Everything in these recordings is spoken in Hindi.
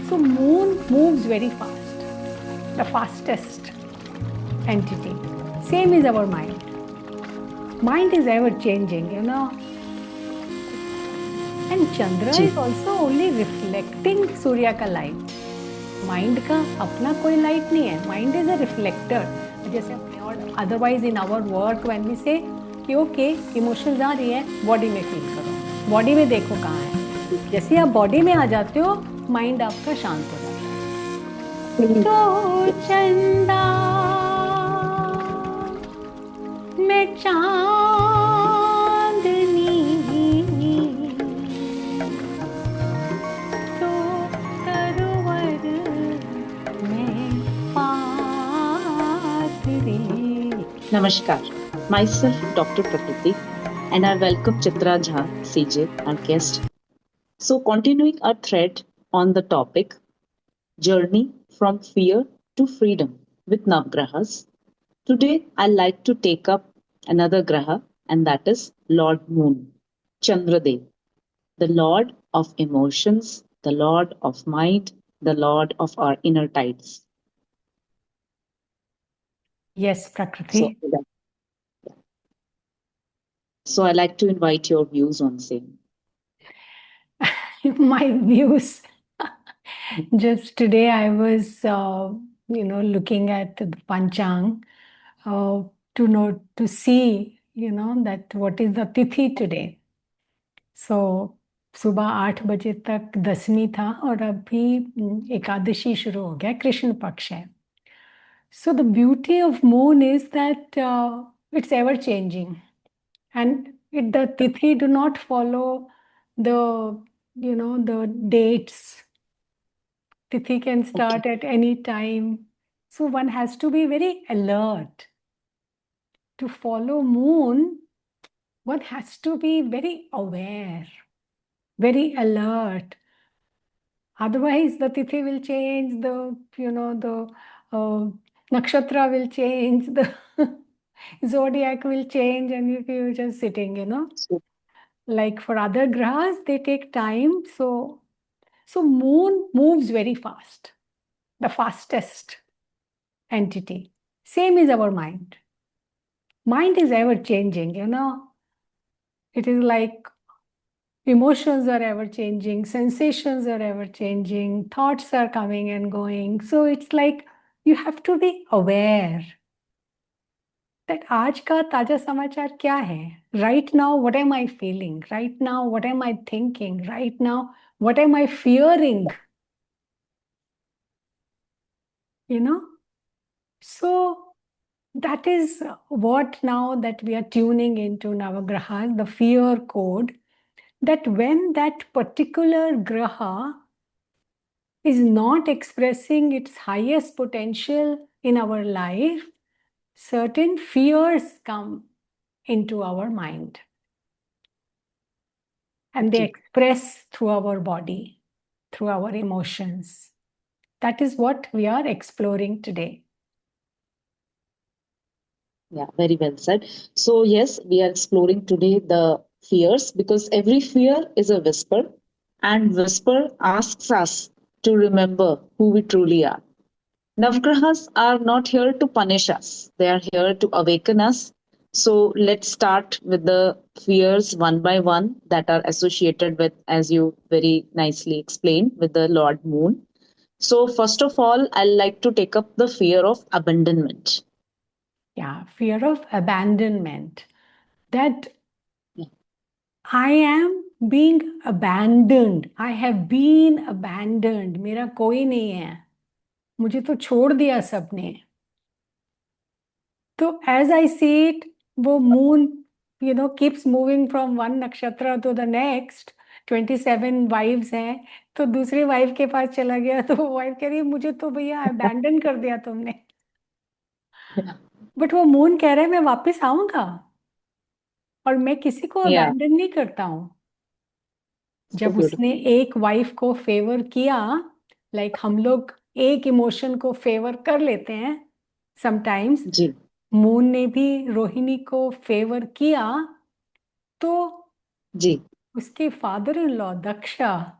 So moon moves very fast, the fastest entity. Same is our mind. Mind is ever changing, And Chandra ji is also only reflecting Surya ka light. Mind का अपना कोई लाइट नहीं है. Mind is a reflector. जैसे हमने और otherwise in our work when we say कि ओके इमोशंस आ रही है, बॉडी में फील करो, बॉडी में देखो कहाँ है. जैसे ही आप बॉडी में आ जाते हो, माइंड आपका शांत हो जाता है. तो चंदा मैं चांदनी, तो तरवर मैं पातरी. Namaskar. Myself, Dr. Prakriti, and I welcome Chitra Jha, CJ, our guest. So, continuing our thread on the topic Journey from Fear to Freedom with Navgrahas. Today, I'd like to take up another Graha, and that is Lord Moon, Chandradev, the Lord of emotions, the Lord of mind, the Lord of our inner tides. Yes, Prakriti. So I like to invite your views on same. My views. Just today I was, looking at the Panchang to see, that what is the Tithi today. So सुबह 8 बजे तक दसवीं था और अभी एकादशी शुरू हो गया, कृष्ण पक्ष है. So the beauty of moon is that it's ever changing, and the tithi do not follow the the dates. Tithi can start at any time, so one has to be very alert. To follow moon, one has to be very aware, very alert. Otherwise, the tithi will change, the nakshatra will change, the zodiac will change, and if you're just sitting, So, like for other grahas, they take time. So moon moves very fast, the fastest entity. Same is our mind. Mind is ever changing, It is like emotions are ever changing, sensations are ever changing, thoughts are coming and going. So it's like you have to be aware that आज का ताजा समाचार क्या है. Right now, what am I feeling? Right now, what am I thinking? Right now, what am I fearing? So that is what now that we are tuning into Navagrahas, the fear code, that when that particular graha is not expressing its highest potential in our life, certain fears come into our mind. And they express through our body, through our emotions. That is what we are exploring today. yeah, very well said. So, yes, we are exploring today the fears because every fear is a whisper, and whisper asks us to remember who we truly are. Navgrahas are not here to punish us, they are here to awaken us. So, let's start with the fears one by one that are associated with, as you very nicely explained, with the Lord Moon. So, first of all, I'd like to take up the fear of abandonment. Yeah, fear of abandonment. That Yeah. I am being abandoned. I have been abandoned. मेरा कोई नहीं है. मुझे तो छोड़ दिया सबने. तो as I see it, वो moon, keeps moving from one nakshatra to the next. 27 wives हैं, तो दूसरी वाइफ के पास चला गया, तो वो वाइफ कह रही है मुझे तो भैया अबैंडन कर दिया तुमने. बट वो मून कह रहा है मैं वापस आऊंगा, और मैं किसी को Yeah, अबैंडन नहीं करता हूं. so जब उसने beautiful. एक वाइफ को फेवर किया, लाइक हम लोग एक इमोशन को फेवर कर लेते हैं समटाइम्स, जी, मून ने भी रोहिणी को फेवर किया, तो जी, उसके फादर इन लॉ दक्षा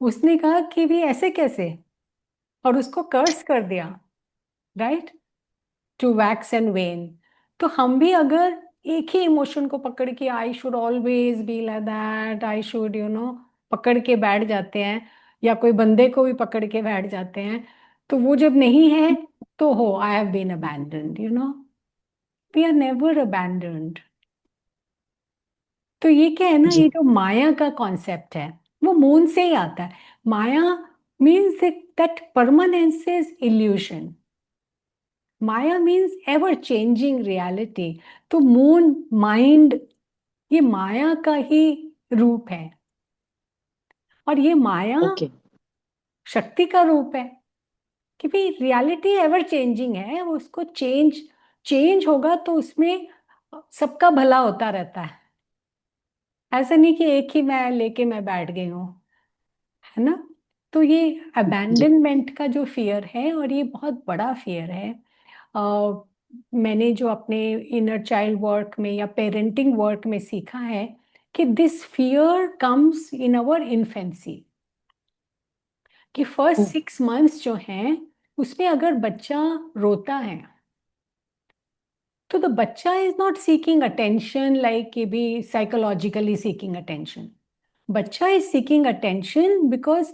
उसने कहा कि भी ऐसे कैसे, और उसको कर्स कर दिया, right, to wax and wane. तो हम भी अगर एक ही इमोशन को पकड़ के I should always be like that, I should पकड़ के बैठ जाते हैं, या कोई बंदे को भी पकड़ के बैठ जाते हैं, तो वो जब नहीं है तो हो I have been abandoned, we are never abandoned. तो ये क्या है ना, जी। ये जो माया का कॉन्सेप्ट है वो मून से ही आता है। Maya means that permanence is illusion, maya means ever changing reality. तो मून माइंड ये माया का ही रूप है, और ये माया ओके। शक्ति का रूप है, क्योंकि रियलिटी एवर चेंजिंग है, वो उसको चेंज चेंज होगा तो उसमें सबका भला होता रहता है। ऐसा नहीं कि एक ही मैं लेके मैं बैठ गई हूँ, है ना। तो ये जी। अबैंडनमेंट का जो फियर है, और ये बहुत बड़ा फियर है। मैंने जो अपने इनर चाइल्ड वर्क में या पेरेंटिंग वर्क में सीखा है कि this fear comes in our infancy, कि फर्स्ट ओ, 6 मंथ्स जो हैं उसमें अगर बच्चा रोता है तो द बच्चा is not seeking attention like कि भी साइकोलॉजिकली सीकिंग अटेंशन। बच्चा is seeking attention because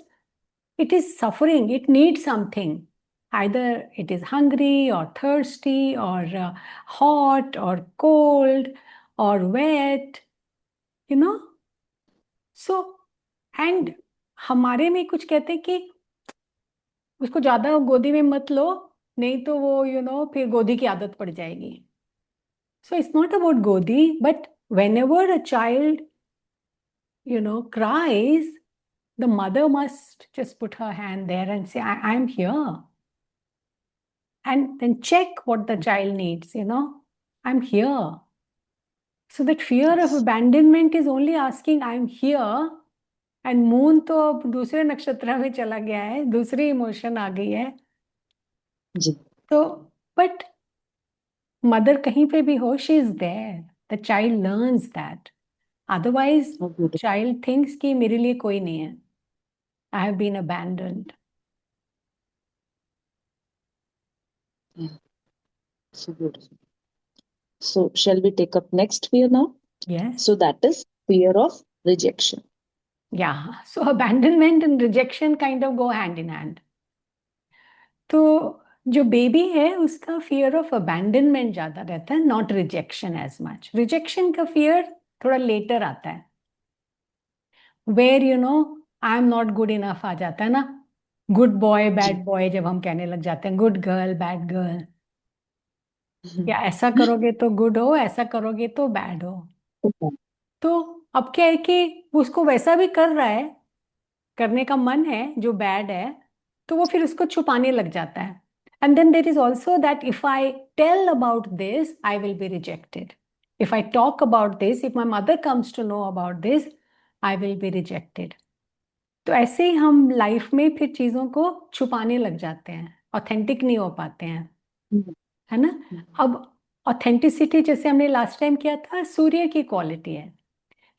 it is suffering, it needs something. Either it is hungry or thirsty or hot or cold or wet, you know. So, and हमारे में कुछ कहते हैं कि उसको ज्यादा गोदी में मत लो, नहीं तो वो फिर गोदी की आदत पड़ जाएगी। So it's not about godi, but whenever a child cries, the mother must just put her hand there and say, I'm here, and then check what the child needs, I'm here. So that fear of yes. abandonment is only asking, I'm here. And moon तो अब दूसरे नक्षत्र में चला गया है, दूसरी इमोशन आ गई है। जी। तो बट मदर कहीं पे भी हो, she is there, the child learns that. Otherwise how beautiful. Child thinks कि मेरे लिए कोई नहीं है, I have been abandoned. So beautiful. So, shall we take up next fear now? Yes, So, that is fear of rejection. Yeah, so abandonment and rejection kind of go hand in hand. तो जो बेबी है उसका फियर ऑफ अबैंडनमेंट ज्यादा रहता है, not rejection as much. Rejection का फियर थोड़ा लेटर आता है, where I am not good enough आ जाता है ना, गुड बॉय जी। बैड बॉय जब हम कहने लग जाते हैं, गुड गर्ल बैड गर्ल, या ऐसा करोगे तो गुड हो, ऐसा करोगे तो बैड हो। तो अब क्या है कि उसको वैसा भी कर रहा है, करने का मन है जो बैड है, तो वो फिर उसको छुपाने लग जाता है। And then there is also that if I tell about this I will be rejected, if I talk about this, if my mother comes to know about this, I will be rejected. तो ऐसे ही हम लाइफ में फिर चीजों को छुपाने लग जाते हैं, ऑथेंटिक नहीं हो पाते हैं, है ना। अब ऑथेंटिसिटी जैसे हमने लास्ट टाइम किया था, सूर्य की क्वालिटी है,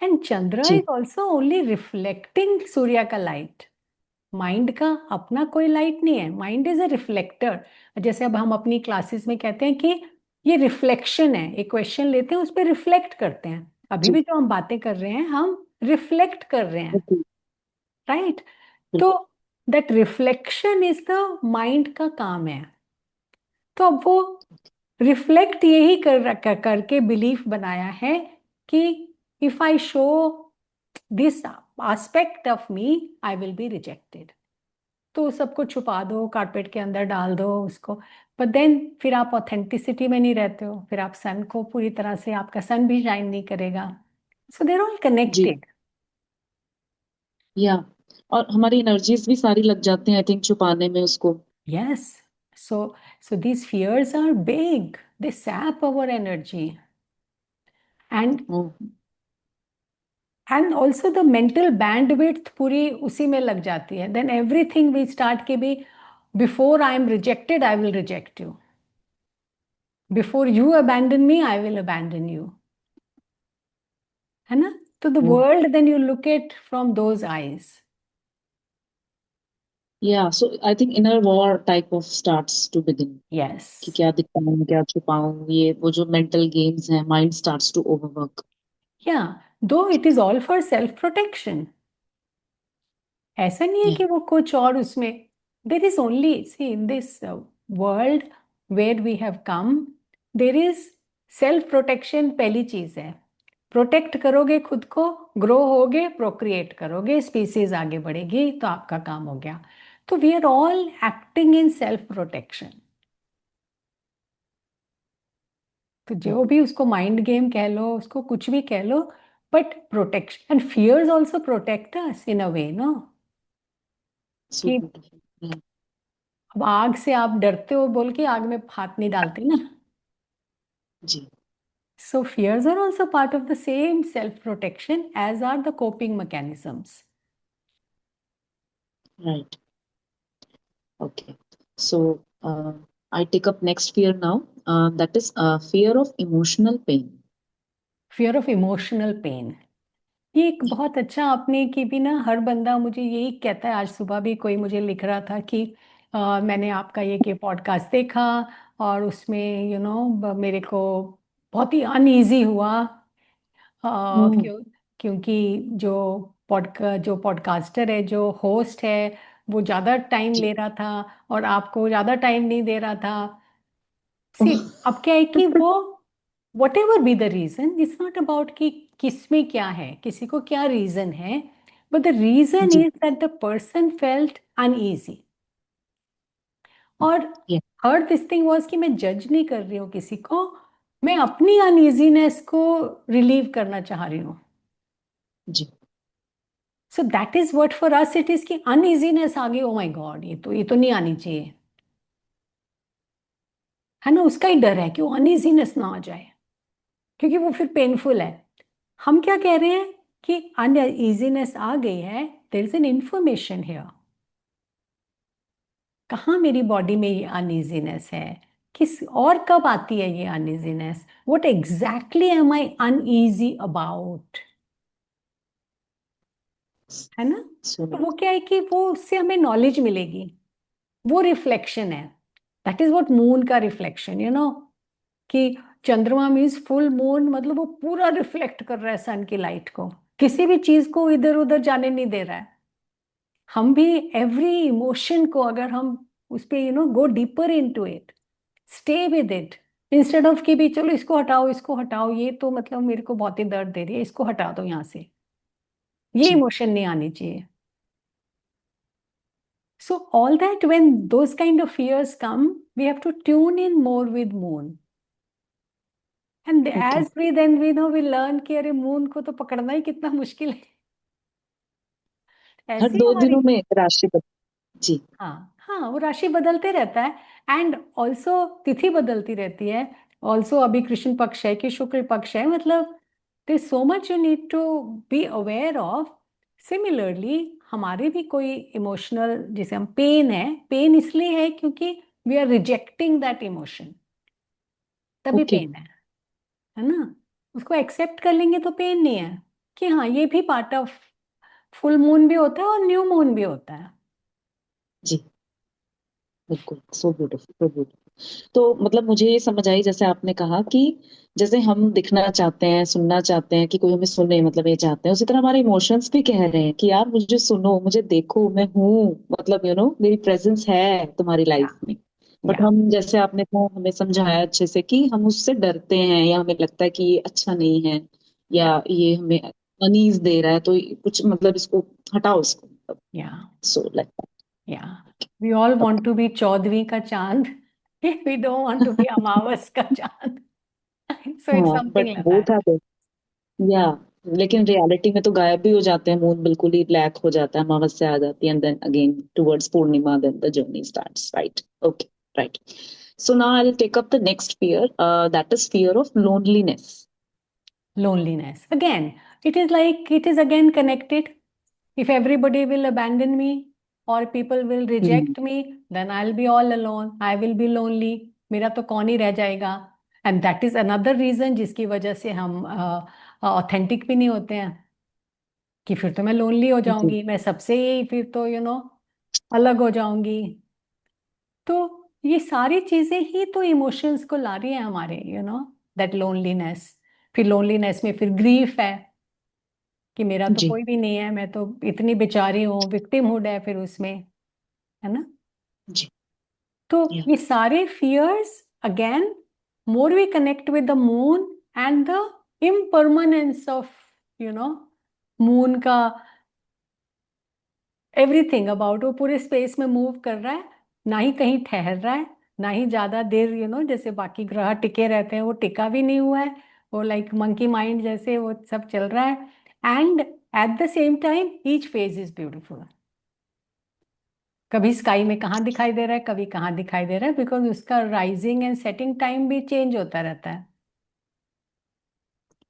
and Chandra ji. Is also only reflecting Surya का लाइट। माइंड का अपना कोई लाइट नहीं है, माइंड इज अ रिफ्लेक्टर। जैसे अब हम अपनी क्लासेस में कहते हैं कि ये रिफ्लेक्शन है, एक क्वेश्चन लेते हैं उस पर रिफ्लेक्ट करते हैं, अभी जी। भी जो हम बातें कर रहे हैं हम रिफ्लेक्ट कर रहे हैं, बिल्कुल। राइट। तो बिल्कुल। That reflection is the mind का काम है। तो अब वो रिफ्लेक्ट यही करके बिलीफ बनाया है कि if I show this aspect of me I will be rejected. तो सबको छुपा दो, कारपेट के अंदर डाल दो उसको, बट देन फिर आप ऑथेंटिसिटी में नहीं रहते हो, फिर आप सन को पूरी तरह से, आपका सन भी शाइन नहीं करेगा। सो देर ऑल जी। कनेक्टेड। या, और हमारी एनर्जीज भी सारी लग जाती हैं आई थिंक छुपाने में उसको। Yes. So these fears are big. They sap our energy. And O, and also the mental bandwidth पूरी उसी में लग जाती है. Then everything we start के भी, before I am rejected, I will reject you. Before you abandon me, I will abandon you. है ना? तो the oh, world then you look at from those eyes. Yeah, so I think inner war type of starts to begin. Yes. कि क्या दिखाऊं क्या छुपाऊं, ये वो जो मेंटल गेम्स हैं, माइंड स्टार्ट्स टू ओवरवर्क. या though it is all for self protection. ऐसा नहीं है या कि वो कुछ और उसमें. There is only see in this world where we have come, there is self protection. पहली चीज है, प्रोटेक्ट करोगे खुद को, ग्रो होगे, प्रोक्रिएट करोगे, स्पीसीज आगे बढ़ेगी, तो आपका काम हो गया. तो we are all acting in self protection. तो जो भी उसको माइंड गेम कह लो, उसको कुछ भी कह लो, but protection and fears also protect us in a way, no. So कि ब्यूटीफुल. अब आग से आप डरते हो बोल के आग में हाथ नहीं डालते ना. जी. So fears are also part of the same self protection as are the coping mechanisms. Right. Okay. So I take up next fear now. That is fear of emotional pain. Fear of emotional pain. ये एक बहुत अच्छा आपने कि भी ना, हर बंदा मुझे यही कहता है. आज सुबह भी कोई मुझे लिख रहा था कि मैंने आपका ये पॉडकास्ट देखा और उसमें मेरे को बहुत ही अनईजी हुआ. हम्म. क्योंकि जो पॉडकास्टर है, जो होस्ट है, वो ज़्यादा टाइम जी. ले रहा था और आपको ज़्यादा टाइम नहीं दे रहा था. सी, अब क्या है कि वो whatever be the reason, it's not about कि किस में क्या है, किसी को क्या रीजन है, बट द रीजन जी. Is that the person felt uneasy. और Yeah. हर दिस थिंग वॉज कि मैं जज नहीं कर रही हूँ किसी को, मैं अपनी अनईजीनेस को रिलीव करना चाह रही हूँ. जी. So that is what for us it is कि अनईजीनेस आ गई, ओ माय गॉड, ये तो नहीं आनी चाहिए. है ना, उसका ही डर है कि वो अनईजीनेस ना आ जाए, क्योंकि वो फिर पेनफुल है. हम क्या कह रहे हैं कि अनईजीनेस आ गई है, there is an information here. कहाँ मेरी बॉडी में ये अनईजीनेस है, किस और कब आती है ये uneasiness, what exactly am I uneasy about. है ना. So तो वो nice. क्या है कि वो उससे हमें नॉलेज मिलेगी. वो रिफ्लेक्शन है. दैट इज व्हाट मून का रिफ्लेक्शन, कि चंद्रमा मीन्स फुल मून, मतलब वो पूरा रिफ्लेक्ट कर रहा है सन की लाइट को, किसी भी चीज को इधर उधर जाने नहीं दे रहा है. हम भी एवरी इमोशन को अगर हम उस पे go deeper into it, stay with it, instead of कि भी चलो इसको हटाओ, इसको हटाओ, ये तो मतलब मेरे को बहुत ही दर्द दे रही है, इसको हटा दो यहाँ से, ये जी. इमोशन नहीं आनी चाहिए. So all that, when those kind of fears come, we have to tune in more with moon. And Okay. as we then we learn कि अरे मून को तो पकड़ना ही कितना मुश्किल है. हर ऐसे ही दो हमारी. दिनों में राशि जी. हाँ हाँ, वो राशि बदलते रहता है. एंड ऑल्सो तिथि बदलती रहती है. ऑल्सो अभी कृष्ण पक्ष है कि शुक्ल पक्ष है, मतलब there so much you need to be aware of. Similarly हमारे भी कोई इमोशनल, जैसे हम पेन है, पेन इसलिए है क्योंकि we are rejecting that emotion, तभी ओके. पेन है ना. उसको एक्सेप्ट कर लेंगे तो पेन नहीं है, कि हाँ ये भी पार्ट ऑफ, फुल मून भी होता है और न्यू मून भी होता है. जी. बिल्कुल. So beautiful, so beautiful. तो मतलब मुझे ये समझ आई, जैसे आपने कहा कि जैसे हम दिखना चाहते हैं, सुनना चाहते हैं कि कोई हमें सुने, मतलब ये चाहते हैं, उसी तरह हमारे इमोशंस भी कह रहे हैं कि यार मुझे सुनो, मुझे देखो, मैं हूँ, मतलब मेरी प्रेजेंस है तुम्हारी या लाइफ में. बट या हम, जैसे आपने तो हमें समझाया अच्छे से कि हम उससे डरते हैं या हमें लगता है कि ये अच्छा नहीं है, या या ये हमें अनीज दे रहा है, तो कुछ मतलब इसको हटाओ इसको. या सो लाइक. या we all want to be चौदहवीं का चांद, we don't want to be अमावस का चांद. सो इट्स हाँ, something but like both that. आर, या लेकिन रियलिटी में तो गायब भी हो जाते हैं, मून बिल्कुल ही ब्लैक हो जाता है, अमावस्या आ जाती है, and then again towards purnima, then the journey starts, right. Okay. Right. So now I will take up the next fear, that is fear of loneliness. Loneliness again, it is again connected. If everybody will abandon me or people will hmm. reject me, then I'll be all alone, I will be lonely. मेरा तो कौन ही रह जाएगा. And that is another reason जिसकी वजह से हम ऑथेंटिक भी नहीं होते हैं, कि फिर तो मैं लोनली हो जी. जाऊंगी, मैं सबसे ही फिर तो अलग हो जाऊंगी। तो ये सारी चीजें ही तो इमोशंस को ला रही है हमारे, दैट लोनलीनेस। फिर लोनलीनेस में फिर ग्रीफ है कि मेरा तो जी। कोई भी नहीं है, मैं तो इतनी बेचारी हूँ, विक्टिमहुड है फिर उसमें, है ना। जी। तो या। ये सारे fears, again, more we connect with the moon and the impermanence of, you know moon का एवरीथिंग अबाउट, वो पूरे स्पेस में मूव कर रहा है, ना ही कहीं ठहर रहा है, ना ही ज्यादा देर, जैसे बाकी ग्रह टिके रहते हैं, वो टिका भी नहीं हुआ है। वो लाइक मंकी माइंड जैसे वो सब चल रहा है। And at the same time each phase is beautiful. कभी स्काई में कहाँ दिखाई दे रहा है, कभी कहाँ दिखाई दे रहा है, बिकॉज उसका राइजिंग एंड सेटिंग टाइम भी चेंज होता रहता है।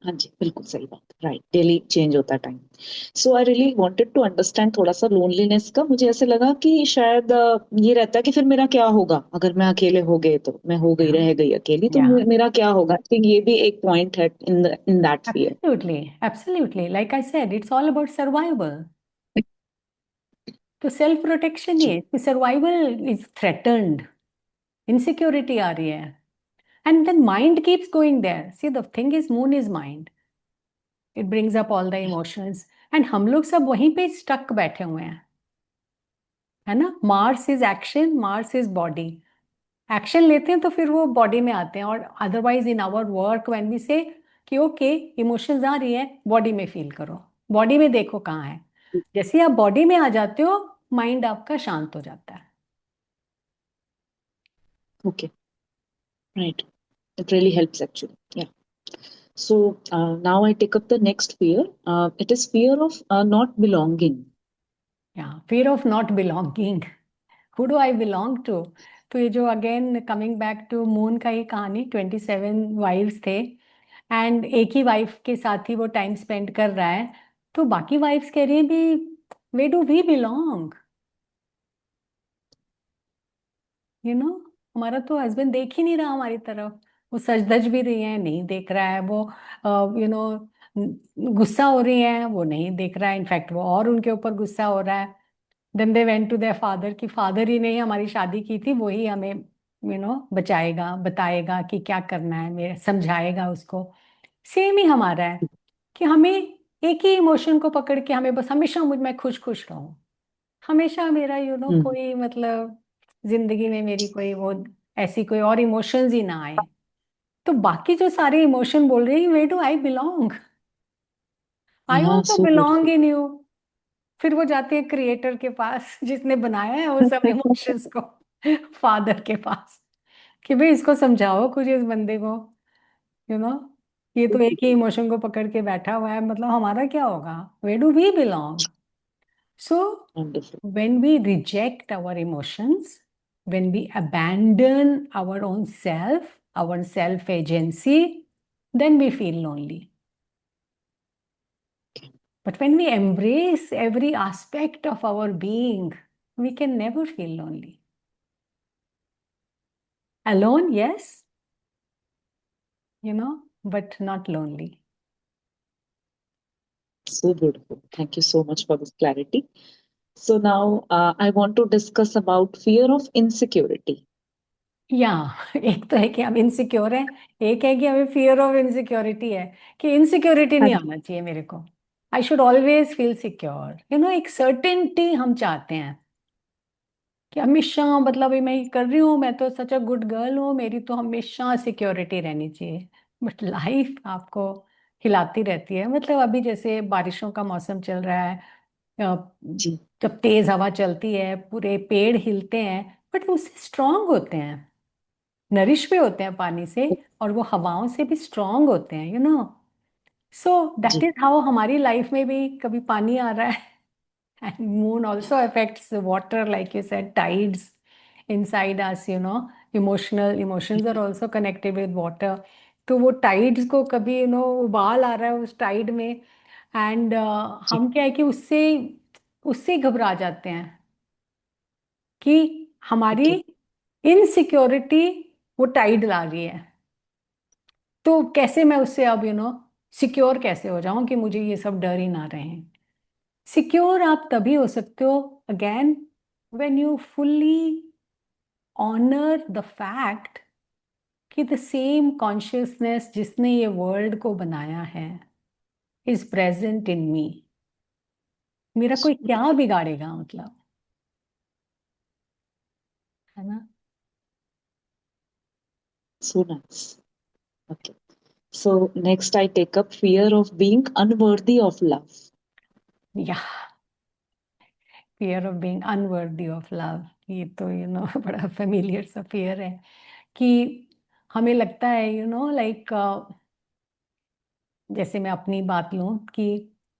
हाँ जी, बिल्कुल सही बात, राइट, डेली चेंज होता है time. So I really wanted to understand थोड़ा सा लोनलीनेस का। मुझे ऐसे लगा कि शायद ये रहता है कि फिर मेरा क्या होगा अगर मैं अकेले हो गए, तो मैं हो गई, रह गई अकेली, तो या मेरा क्या होगा। आई थिंक ये भी एक पॉइंट है in that fear. Absolutely, absolutely, like I said, it's all about survival. तो सेल्फ प्रोटेक्शन ही जी। है कि सर्वाइवल इज थ्रेटन्ड, इनसिक्योरिटी आ रही है। And then mind keeps going there. See the thing is, moon is mind, it brings up all the emotions. एंड हम लोग सब वहीं पे स्टक बैठे हुए हैं, है ना। Mars is action, Mars is body. Action लेते हैं तो फिर वो बॉडी में आते हैं। और otherwise in our work when we say कि ओके, इमोशंस आ रही है, बॉडी में फील करो, बॉडी में देखो कहाँ है। जैसे ही आप बॉडी में आ जाते हो, माइंड आपका शांत हो जाता है। Okay, right, it really helps actually. Yeah. So now I take up the next fear. It is fear of not belonging. या fear of not belonging, who do I belong to. तो ये जो again coming back to moon का ही कहानी, 27 वाइफ्स थे, एंड एक ही वाइफ के साथ ही वो टाइम स्पेंड कर रहा है। तो बाकी वाइफ्स कह रही हैं भी, where do we belong, you know हमारा तो हस्बैंड देख ही नहीं रहा हमारी तरफ। वो सज धज भी रही है, नहीं देख रहा है वो। यू नो गुस्सा हो रही है, वो नहीं देख रहा है, इनफैक्ट वो और उनके ऊपर गुस्सा हो रहा है। Then they went to their father कि फादर ही ने हमारी शादी की थी, वही हमें बचाएगा, बताएगा कि क्या करना है, मेरे समझाएगा उसको। सेम ही हमारा है कि हमें एक ही इमोशन को पकड़ के हमें बस हमेशा मुझ में खुश खुश रहूं, हमेशा मेरा Hmm. कोई मतलब जिंदगी में मेरी कोई वो ऐसी कोई और इमोशंस ही ना आए। तो बाकी जो सारे इमोशन बोल रही है, where do I belong, I Yeah, also so belong beautiful. In you. फिर वो जाते हैं क्रिएटर के पास जिसने बनाया है वो सब इमोशंस को, फादर के पास, कि भाई इसको समझाओ कुछ, इस बंदे को, यू नो ये तो एक ही इमोशन को पकड़ के बैठा हुआ है, मतलब हमारा क्या होगा, where do we belong. So Wonderful. when we reject our emotions, when we abandon our own self, our self agency, then we feel lonely. But when we embrace every aspect of our being, we can never feel lonely. Alone, yes, but not lonely. So beautiful. Thank you so much for this clarity. So now I want to discuss about fear of insecurity. या एक तो है कि हम इनसिक्योर हैं, एक है कि हमें फियर ऑफ इनसिक्योरिटी है, कि इनसिक्योरिटी हाँ नहीं जी। आना चाहिए मेरे को। I should always feel secure, एक सर्टेनिटी हम चाहते हैं कि हमेशा, मतलब ये मैं ये कर रही हूँ, मैं तो सच अ गुड गर्ल हूँ, मेरी तो हमेशा सिक्योरिटी रहनी चाहिए। बट लाइफ आपको हिलाती रहती है। मतलब अभी जैसे बारिशों का मौसम चल रहा है, अ, जी। जब तेज हवा चलती है पूरे पेड़ हिलते हैं, बट उससे स्ट्रांग होते हैं, नरिश भी होते हैं पानी से, और वो हवाओं से भी स्ट्रांग होते हैं, सो दैट जी। इज हाउ हमारी लाइफ में भी कभी पानी आ रहा है। And moon also affects water, like you said, tides inside us, emotions are also connected with water। तो वो टाइड्स को कभी उबाल आ रहा है उस टाइड में, एंड जी। हम क्या है कि उससे उससे ही घबरा जाते हैं कि हमारी ओके। इनसिक्योरिटी वो टाइड ला रही है। तो कैसे मैं उससे अब सिक्योर कैसे हो जाऊं कि मुझे ये सब डर ही ना रहे। सिक्योर आप तभी हो सकते हो, again, when you fully honor the fact कि the same consciousness जिसने ये वर्ल्ड को बनाया है is present in me, मेरा कोई क्या बिगाड़ेगा, मतलब, है ना? So nice. Okay. So next I take up fear of being unworthy of love. या fear of being unworthy of love, ये तो बड़ा फेमिलियर सा फियर है कि हमें लगता है लाइक, जैसे मैं अपनी बात लूं कि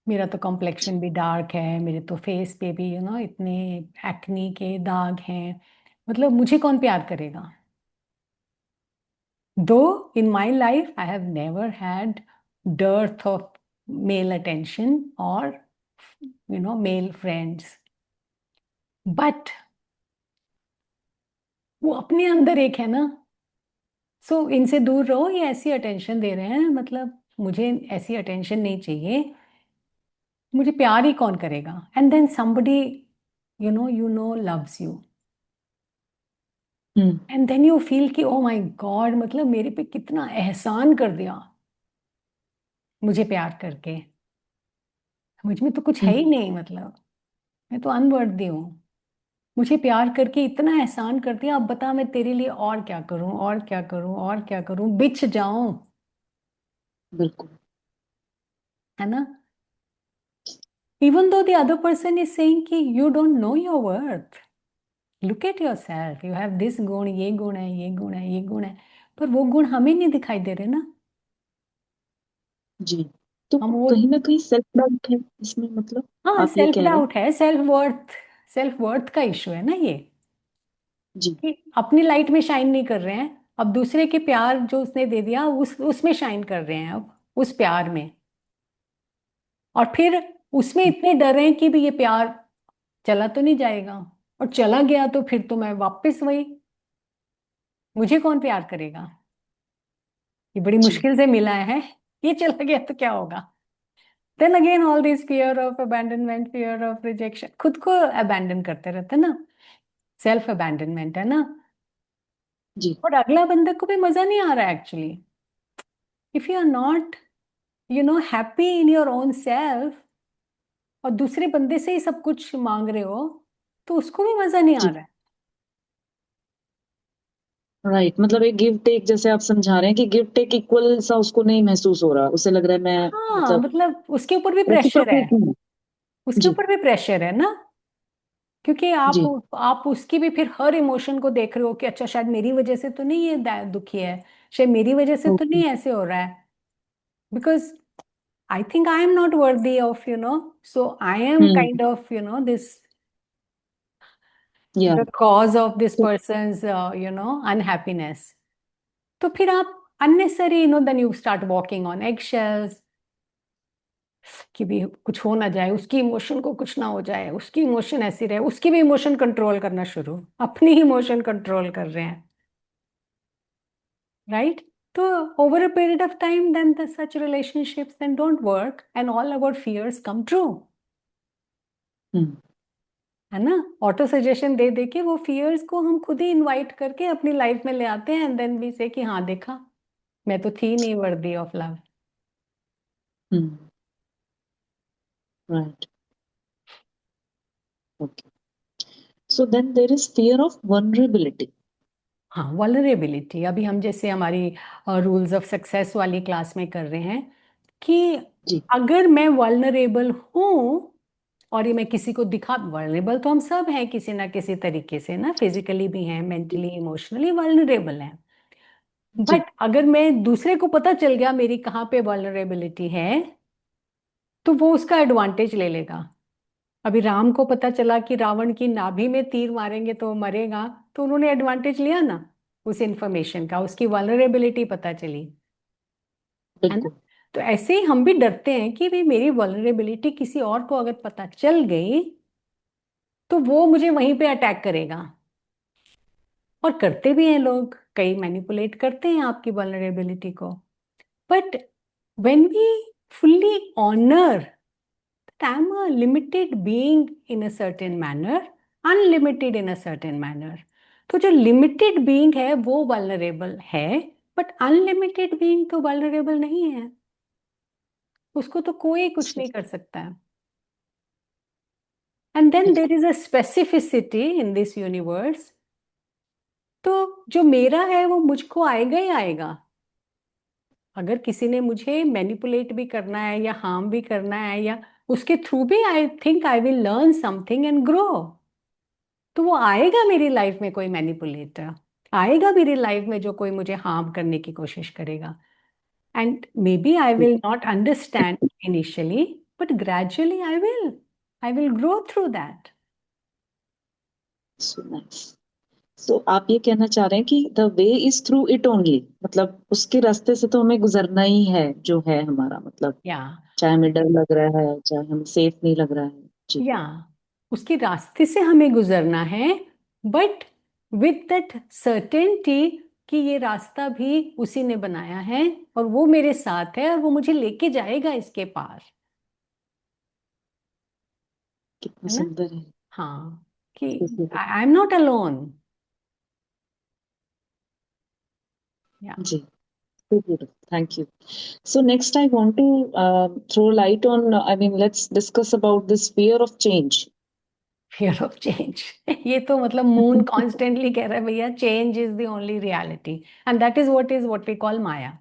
मेरा तो कॉम्प्लेक्शन भी डार्क है, मेरे तो फेस पे भी इतने एक्नी के दाग हैं, मतलब मुझे कौन प्यार करेगा? Though in my life I have never had dearth of male attention or male friends, but वो अपने अंदर एक है ना, सो इनसे दूर रहो, ये ऐसी अटेंशन दे रहे हैं, मतलब मुझे ऐसी अटेंशन नहीं चाहिए, मुझे प्यार ही कौन करेगा? And then somebody loves you, Hmm. And then you feel कि ओ माय गॉड, मतलब मेरे पे कितना एहसान कर दिया मुझे प्यार करके, मुझ में तो कुछ है ही Hmm. नहीं, मतलब मैं तो अनवर्दी हूँ, मुझे प्यार करके इतना एहसान कर दिया, अब बता मैं तेरे लिए और क्या करूं, और क्या करूं, और क्या करूं, बिछ जाऊं, बिल्कुल. है ना? Even though the other person is saying कि you don't know your worth, look at yourself, you have this गुण, ये गुण है, ये गुण है, ये गुण है, पर वो गुण हमें नहीं दिखाई दे रहे ना, जी. तो हम वो, कहीं ना कहीं सेल्फ डाउट है इसमें, मतलब हाँ, आप ये सेल्फ कह रहे हैं. डाउट है, सेल्फ वर्थ का इशू है ना ये, जी. कि अपनी लाइट में शाइन नहीं कर रहे हैं, अब दूसरे के प्यार जो उसने दे दिया उसमें शाइन कर रहे हैं, अब उस प्यार में, और फिर उसमें इतने डर रहे हैं कि भी ये प्यार चला तो नहीं जाएगा, और चला गया तो फिर तो मैं वापस वही, मुझे कौन प्यार करेगा, ये बड़ी जी. मुश्किल से मिला है, ये चला गया तो क्या होगा? Then again all this fear of abandonment, fear of rejection, खुद को अबैंडन करते रहते हैं ना, सेल्फ अबैंडनमेंट है ना, जी. और अगला बंदे को भी मजा नहीं आ रहा है actually, if you are not happy in your own self, और दूसरे बंदे से ही सब कुछ मांग रहे हो, तो उसको भी मजा नहीं आ जी. रहा है। राइट. मतलब एक गिव टेक जैसे आप समझा रहे हैं कि गिव टेक इक्वल सा उसको नहीं महसूस हो रहा, उसे लग रहा है मैं हाँ, मतलब मतलब उसके ऊपर भी प्रेशर है, रेसिप्रोकेट हूँ. उसके जी. ऊपर भी प्रेशर है ना, क्योंकि आप जी. आप उसकी भी फिर हर इमोशन को देख रहे हो कि अच्छा शायद मेरी वजह से तो नहीं ये दुखी है, शायद मेरी वजह से तो ओके. नहीं ऐसे हो रहा है, because I think I am not worthy of so I am hmm. Kind of this या. द कॉज ऑफ दिस तो पर्सन्स अनहैप्पीनेस, तो फिर आप unnecessary then you start walking on eggshells, कि भी कुछ हो ना जाए, उसकी इमोशन को कुछ ना हो जाए, उसकी इमोशन ऐसी रहे, उसकी भी इमोशन कंट्रोल करना शुरू, अपनी ही इमोशन कंट्रोल कर रहे हैं, राइट? तो over a period of time then the such relationships then don't work and all our fears come true, hmm. है ना? ऑटो सजेशन दे दे के वो फियर्स को हम खुद ही इनवाइट करके अपनी लाइफ में ले आते हैं, एंड देन वी से कि हाँ देखा, मैं तो थी नहीं worthy of love. Hmm. Right. Okay. So then there is fear of vulnerability. हाँ, वल्नरेबिलिटी, अभी हम जैसे हमारी रूल्स ऑफ सक्सेस वाली क्लास में कर रहे हैं कि जी. अगर मैं वल्नरेबल हूँ, और ये मैं किसी को दिखा, वल्नरेबल तो हम सब हैं किसी ना किसी तरीके से ना, फिजिकली भी हैं, मेंटली इमोशनली वल्नरेबल हैं, जी. बट अगर मैं दूसरे को पता चल गया मेरी कहाँ पे वल्नरेबिलिटी है, तो वो उसका एडवांटेज ले लेगा। अभी राम को पता चला कि रावण की नाभि में तीर मारेंगे तो वो मरेगा, तो उन्होंने एडवांटेज लिया ना उस इंफॉर्मेशन का, उसकी वल्नरेबिलिटी पता चली, है ना? बिल्कुल. तो ऐसे ही हम भी डरते हैं कि भाई मेरी वल्नरेबिलिटी किसी और को अगर पता चल गई तो वो मुझे वहीं पे अटैक करेगा, और करते भी हैं लोग, कई मैनिपुलेट करते हैं आपकी वल्नरेबिलिटी को, but when we fully honor that I'm a limited being in a certain manner, unlimited in a certain manner. तो जो लिमिटेड बीइंग है वो वल्नरेबल है, बट अनलिमिटेड बीइंग तो वल्नरेबल नहीं है, उसको तो कोई कुछ नहीं कर सकता है। And then there is a specificity in this universe. तो जो मेरा है वो मुझको आएगा ही आएगा। अगर किसी ने मुझे मैनिपुलेट भी करना है या हार्म भी करना है, या उसके थ्रू भी I think I will learn something and grow, तो वो आएगा मेरी लाइफ में कोई मैनिपुलेटर, आएगा मेरी लाइफ में जो कोई मुझे हार्म करने की कोशिश करेगा। And maybe I will not understand initially, but gradually I will grow through that. So nice. तो आप ये कहना चाह रहे हैं कि the way is through it only, मतलब उसके रास्ते से तो हमें गुजरना ही है जो है हमारा, मतलब या चाहे हमें डर लग रहा है, चाहे हमें सेफ नहीं लग रहा है जी। या उसके रास्ते से हमें गुजरना है, बट विथ दैट सर्टेनिटी कि ये रास्ता भी उसी ने बनाया है और वो मेरे साथ है और वो मुझे लेके जाएगा इसके पार। कितना है ना? सुंदर है। हाँ, कि जी आई एम नॉट अलोन। या जी, so beautiful. Thank you. So next I want to throw light on, I mean, let's discuss about this fear of change. Fear of change ये तो मतलब मून कॉन्स्टेंटली कह रहा है भैया change is the only reality, and that is what we call maya.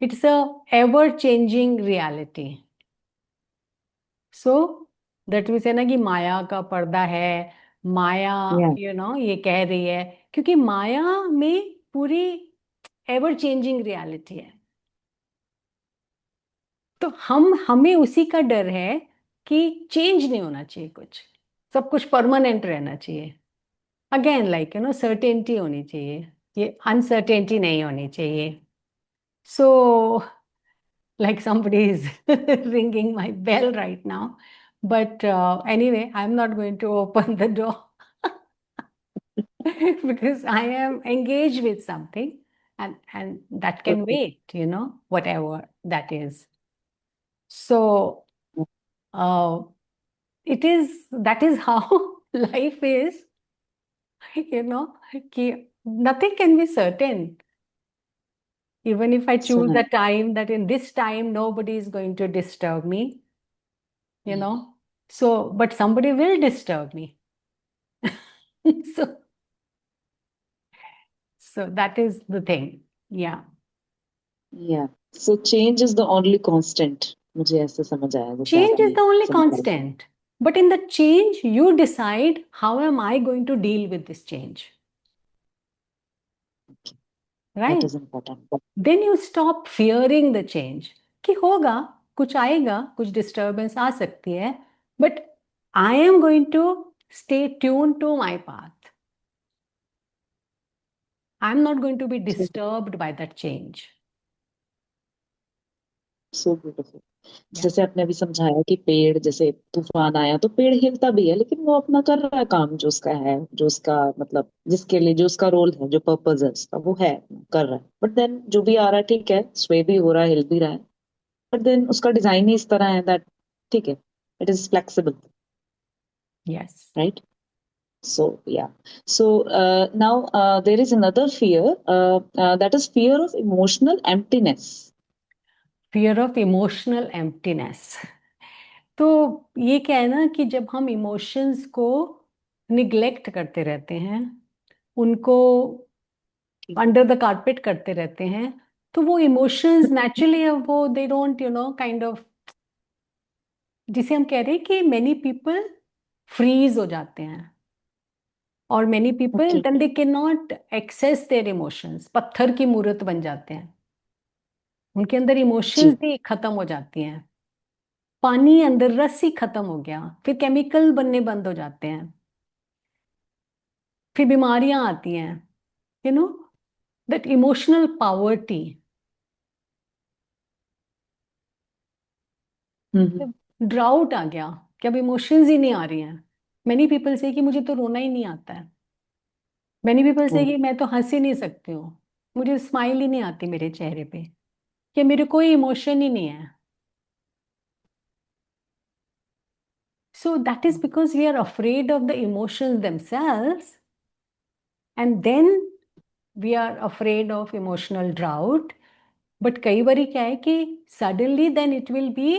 It's a ever changing reality. So that means है ना कि माया का पर्दा है, माया Yeah. ये कह रही है, क्योंकि माया में पूरी एवर चेंजिंग रियलिटी है। तो हमें उसी का डर है कि चेंज नहीं होना चाहिए, कुछ सब कुछ परमानेंट रहना चाहिए। अगेन लाइक सर्टेनिटी होनी चाहिए, ये अनसर्टेनिटी नहीं होनी चाहिए। सो like somebody is ringing my bell right now, but anyway, I'm not going to open the door because I am engaged with something, and that can Okay. wait, whatever that is. So uh, it is that is how life is, कि nothing can be certain. Even if I So choose nice. a time that in this time nobody is going to disturb me, you know so but somebody will disturb me. so so that is the thing. Yeah, Yeah. So change is the only constant. मुझे ऐसे समझ आया जैसे change is आपने the only समझाया। constant, but in the change you decide how am I going to deal with this change, That right? is important. then you stop fearing the change, कि होगा, कुछ आएगा, कुछ डिस्टर्बेंस आ सकती है, but I am going to stay tuned to my path. I'm not going to be So, disturbed by that change. so beautiful. Yeah. जैसे आपने अभी समझाया कि पेड़, जैसे तूफान आया तो पेड़ हिलता भी है, लेकिन वो अपना कर रहा है काम जो उसका है, जो उसका मतलब जिसके लिए जो उसका रोल है, जो पर्पज है उसका, वो है कर रहा है। बट देन जो भी आ रहा है ठीक है, स्वे भी हो रहा है, हिल भी रहा है, बट देन उसका डिजाइन ही इस तरह है दैट ठीक है, it is flexible, Yes. Right? So yeah. So now there is another fear, that is fear of emotional emptiness. Fear of emotional emptiness. तो ये क्या है ना कि जब हम इमोशंस को निग्लेक्ट करते रहते हैं, उनको अंडर द कारपेट करते रहते हैं, तो वो इमोशंस नेचुरली वो दे डोंट काइंड ऑफ, जिसे हम कह रहे हैं कि मेनी पीपल फ्रीज हो जाते हैं, और many people Okay. Then they can not access their emotions, पत्थर की मूर्त बन जाते हैं, उनके अंदर इमोशंस जी। भी खत्म हो जाती हैं, पानी अंदर रस ही खत्म हो गया, फिर केमिकल बनने बंद हो जाते हैं, फिर बीमारियां आती हैं, you know that emotional poverty. Hmm. Drought आ गया कि अब इमोशंस ही नहीं आ रही हैं। मैनी पीपल से कि मुझे तो रोना ही नहीं आता है, मैनी पीपल से ओ, कि मैं तो हंस ही नहीं सकती हूँ, मुझे स्माइल ही नहीं आती मेरे चेहरे पे, कि मेरे कोई इमोशन ही नहीं है। So that is because we are afraid of the emotions themselves, and then we are afraid of emotional drought. But कई बारी क्या है कि suddenly then it will be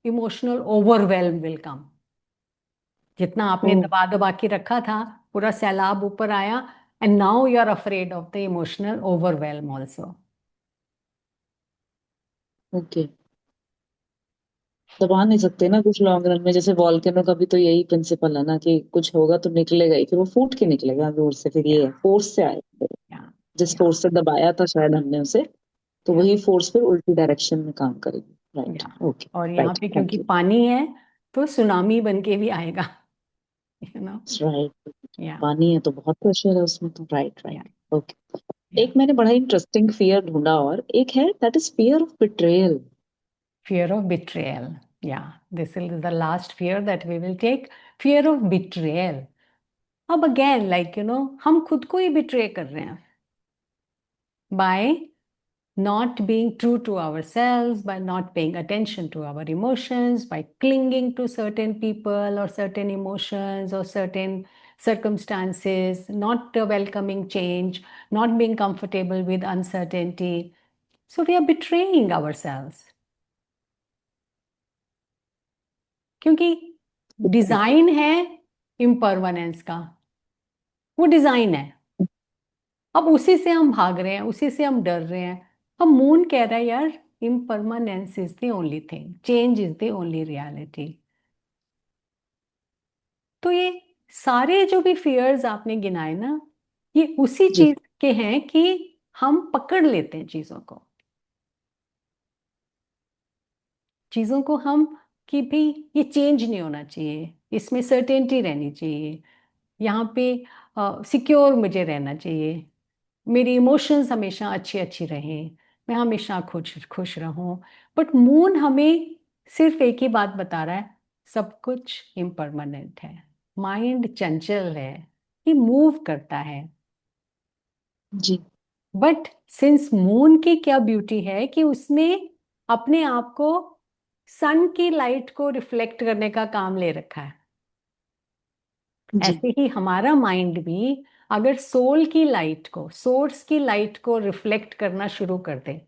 emotional overwhelm will come. जितना आपने Oh, दबा दबा के रखा था, पूरा सैलाब ऊपर आया, and now you are afraid of the emotional overwhelm also. okay. दबा नहीं सकते ना कुछ लॉन्ग रन में, जैसे वॉल्केनो का भी तो यही प्रिंसिपल है ना कि कुछ होगा तो निकलेगा ही, फिर वो फूट के निकलेगा दूर से, फिर ये Yeah, फोर्स से आएगा। yeah, जिस yeah, फोर्स से दबाया था शायद हमने उसे, तो yeah, वही फोर्स फिर उल्टी डायरेक्शन में काम करेगी। Right, yeah. ओके। और यहाँ राइट, पे क्योंकि थैंक यू। पानी है, तो सुनामी बन के भी आएगा, you know. राइट, Yeah, पानी है तो बहुत प्रेशर है उसमें तो। Right, yeah, right, okay. yeah. एक मैंने बड़ा इंटरेस्टिंग फियर ढूंढा, और एक है that is fear of betrayal. Fear of betrayal. Yeah, this is the last fear that we will take. Fear of betrayal. अब again, like you know, हम खुद को ही betray कर रहे हैं by not being true to ourselves, by not paying attention to our emotions, by clinging to certain people or certain emotions or certain circumstances, not welcoming change, not being comfortable with uncertainty. So we are betraying ourselves. क्योंकि डिजाइन है इम्परमानेंस का, वो डिजाइन है। अब उसी से हम भाग रहे हैं, उसी से हम डर रहे हैं। अब मून कह रहा है यार, impermanence is the only thing, change is the only reality. तो ये सारे जो भी फियर्स आपने गिनाए ना, ये उसी जी, चीज के हैं कि हम पकड़ लेते हैं चीजों को, चीजों को हम, कि भी ये चेंज नहीं होना चाहिए, इसमें सर्टेनिटी रहनी चाहिए, यहाँ पे सिक्योर मुझे रहना चाहिए, मेरी इमोशंस हमेशा अच्छी अच्छी रहें, मैं हमेशा खुश खुश रहूं। बट मून हमें सिर्फ एक ही बात बता रहा है, सब कुछ इम्परमानेंट है, माइंड चंचल है, ये मूव करता है। जी, बट सिंस मून की क्या ब्यूटी है कि उसने अपने आप को सन की लाइट को रिफ्लेक्ट करने का काम ले रखा है। जी, ऐसे ही हमारा माइंड भी अगर सोल की लाइट को, सोर्स की लाइट को रिफ्लेक्ट करना शुरू कर दे,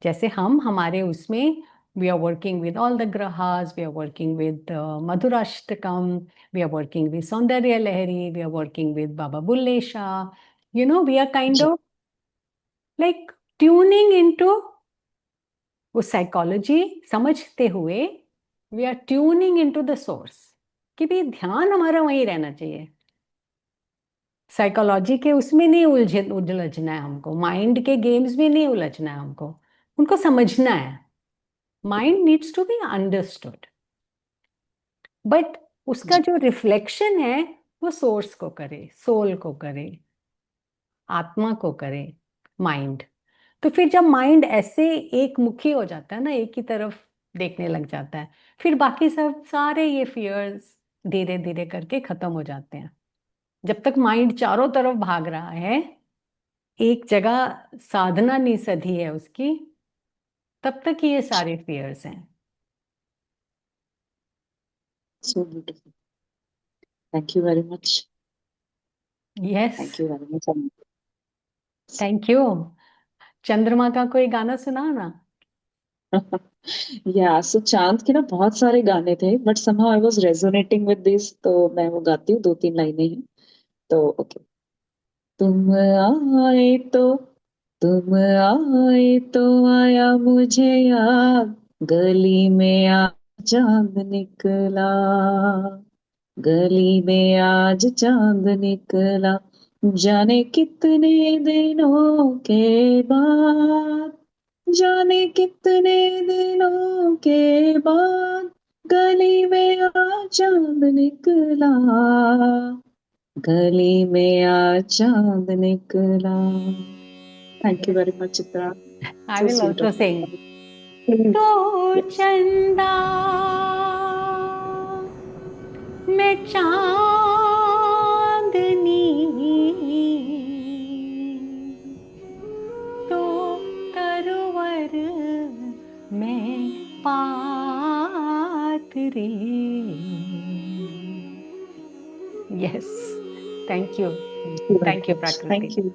जैसे हम हमारे उसमें, we are working with all the grahas, we are working with Madhurashtakam, we are working with Saundarya Lahari, we are working with Baba Bulleh Shah, you know, we are kind जी, ऑफ लाइक ट्यूनिंग इनटू वो साइकोलॉजी समझते हुए, we are tuning into the source, कि भी ध्यान हमारा वहीं रहना चाहिए। साइकोलॉजी के उसमें नहीं उलझना है हमको, माइंड के गेम्स में नहीं उलझना है हमको, उनको समझना है। Mind needs to be understood, but उसका जी, जो रिफ्लेक्शन है वो सोर्स को करे, सोल को करे, आत्मा को करे, माइंड। तो फिर जब माइंड ऐसे एक मुखी हो जाता है ना, एक ही तरफ देखने लग जाता है, फिर बाकी सब सारे ये फियर्स धीरे धीरे करके खत्म हो जाते हैं। जब तक माइंड चारों तरफ भाग रहा है, एक जगह साधना नहीं सधी है उसकी, तब तक ये सारे फियर्स हैं। So beautiful. Thank you very much. Yes, thank you very much. Thank you. चंद्रमा का कोई गाना सुनाओ ना। या सो चांद के ना बहुत सारे गाने थे, but somehow I was resonating with this, तो मैं वो गाती हूँ, दो तीन लाइनें हैं। तो ओके। तुम आए तो, तुम आए तो आया मुझे याद, गली में आ चांद निकला, गली में आज चांद निकला, जाने कितने दिनों के बाद, जाने कितने दिनों के बाद, गली में आज चांद निकला, गली में आज चांद निकला। Thank you yes, very much Chitra. I so will sweet also of sing. You. तो यस। चंदा मैं चांदनी, तो तरवर मैं पात रे, Thank you. Thank you, Prakriti. Thank you.